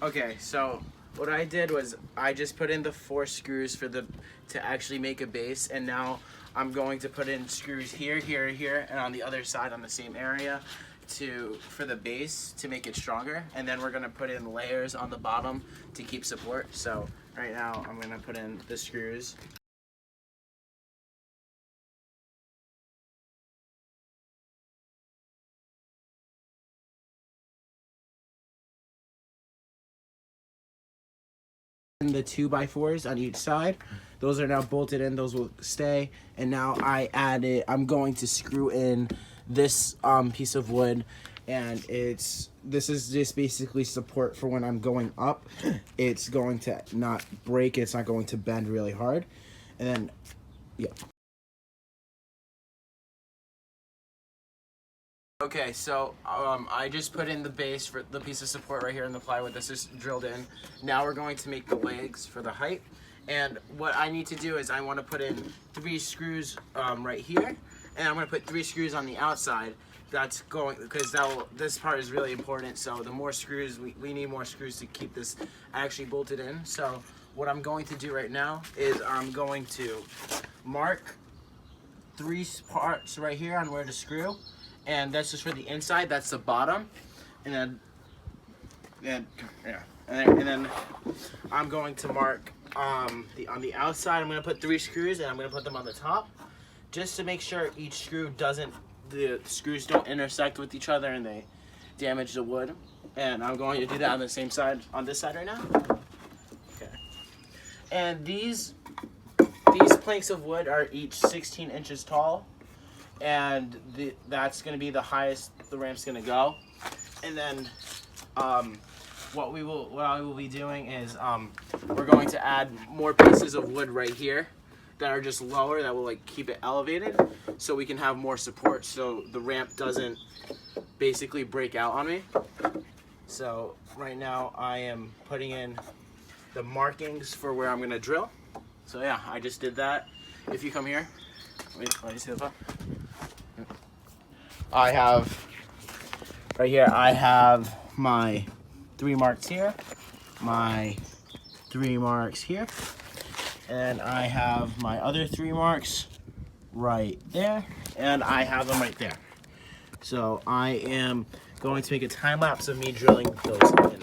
Okay, so what I did was I just put in the 4 screws to actually make a base, and now I'm going to put in screws here, here, here, and on the other side on the same area for the base to make it stronger. And then we're gonna put in layers on the bottom to keep support. So right now I'm gonna put in the screws. The 2x4s on each side. Those are now bolted in, those will stay. And now I'm going to screw in this piece of wood, and this is just basically support for when I'm going up. It's going to not break, it's not going to bend really hard. And then, yeah. Okay, so I just put in the base for the piece of support right here in the plywood. This is drilled in. Now we're going to make the legs for the height. And what I need to do is I want to put in 3 screws right here, and I'm going to put 3 screws on the outside. That's going, because this part is really important. So the more screws, we need more screws to keep this actually bolted in. So what I'm going to do right now is I'm going to mark 3 parts right here on where to screw. And that's just for the inside, that's the bottom. And then I'm going to mark on the outside. I'm going to put 3 screws, and I'm going to put them on the top just to make sure each screw the screws don't intersect with each other and they damage the wood. And I'm going to do that on the same side, on this side right now. Okay. And these planks of wood are each 16 inches tall. And that's going to be the highest the ramp's going to go. And then what I will be doing is we're going to add more pieces of wood right here that are just lower, that will like keep it elevated, so we can have more support, so the ramp doesn't basically break out on me. So right now I am putting in the markings for where I'm going to drill. So yeah, I just did that. If you come here, let me see the phone. I have right here, I have my 3 marks here, my 3 marks here, and I have my other 3 marks right there, and I have them right there. So I am going to make a time lapse of me drilling those in.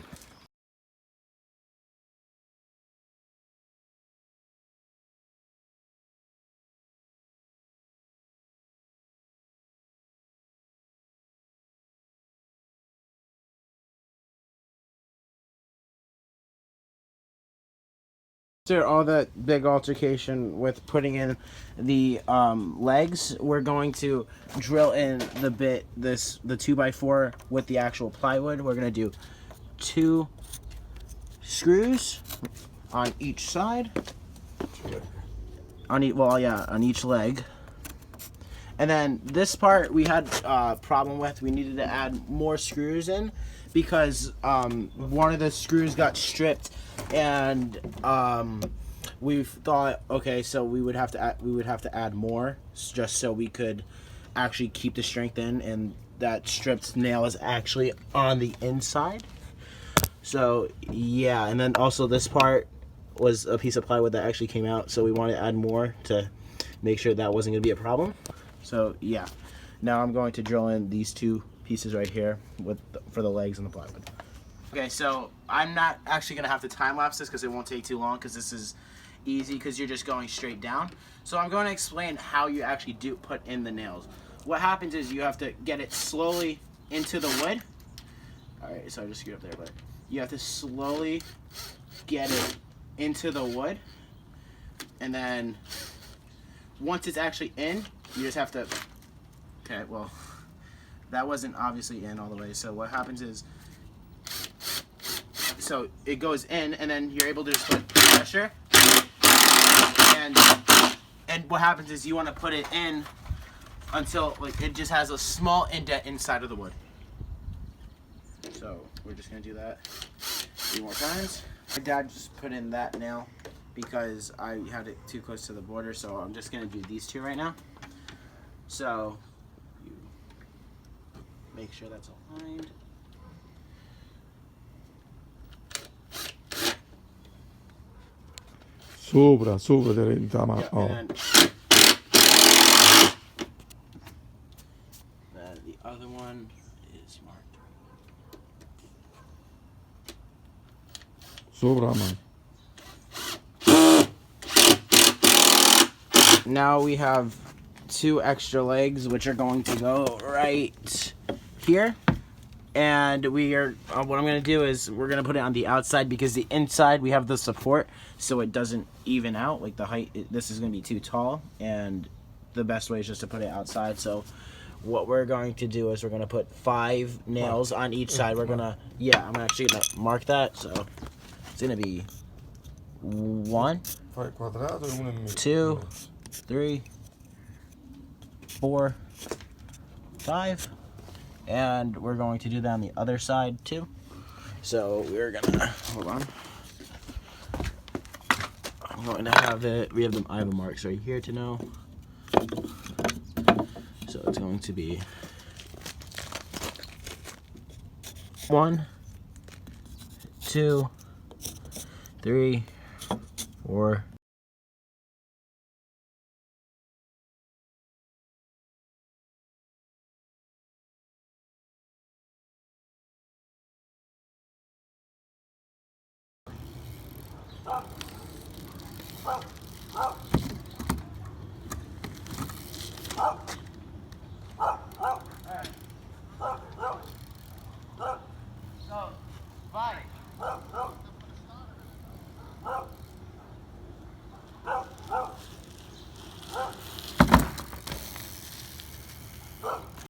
After all that big altercation with putting in the legs, we're going to drill in the 2x4 with the actual plywood. We're going to do 2 screws on each side, on each leg. And then this part we had a problem with. We needed to add more screws in because one of the screws got stripped, and we thought, okay, so we would have to add more just so we could actually keep the strength in, and that stripped nail is actually on the inside. So yeah, and then also this part was a piece of plywood that actually came out, so we wanted to add more to make sure that wasn't going to be a problem. So yeah, now I'm going to drill in these 2 pieces right here for the legs and the plywood. Okay, so I'm not actually going to have to time lapse this because it won't take too long, because this is easy because you're just going straight down. So I'm going to explain how you actually do put in the nails. What happens is you have to get it slowly into the wood. Alright, so I just screwed up there, but you have to slowly get it into the wood, and then once it's actually in, you just have to, okay, well, that wasn't obviously in all the way. So what happens is, so it goes in, and then you're able to just put pressure, and what happens is you want to put it in until like it just has a small indent inside of the wood. So we're just gonna do that a few more times. My dad just put in that nail because I had it too close to the border, so I'm just gonna do these 2 right now. So you make sure that's aligned. Sopra, tama. Yeah, Oh. and then the other one is marked. Sopra, man. Now we have 2 extra legs, which are going to go right here. And we are, what I'm going to do is we're going to put it on the outside because the inside we have the support so it doesn't even out. Like the height, this is going to be too tall, and the best way is just to put it outside. So what we're going to do is we're going to put 5 nails on each side. We're going to, yeah, I'm actually going to mark that. So it's going to be 1, 2, 3, 4, 5. And we're going to do that on the other side too. So we're gonna, hold on. I'm going to have it, I have the marks right here to know. So it's going to be 1, 2, 3, 4,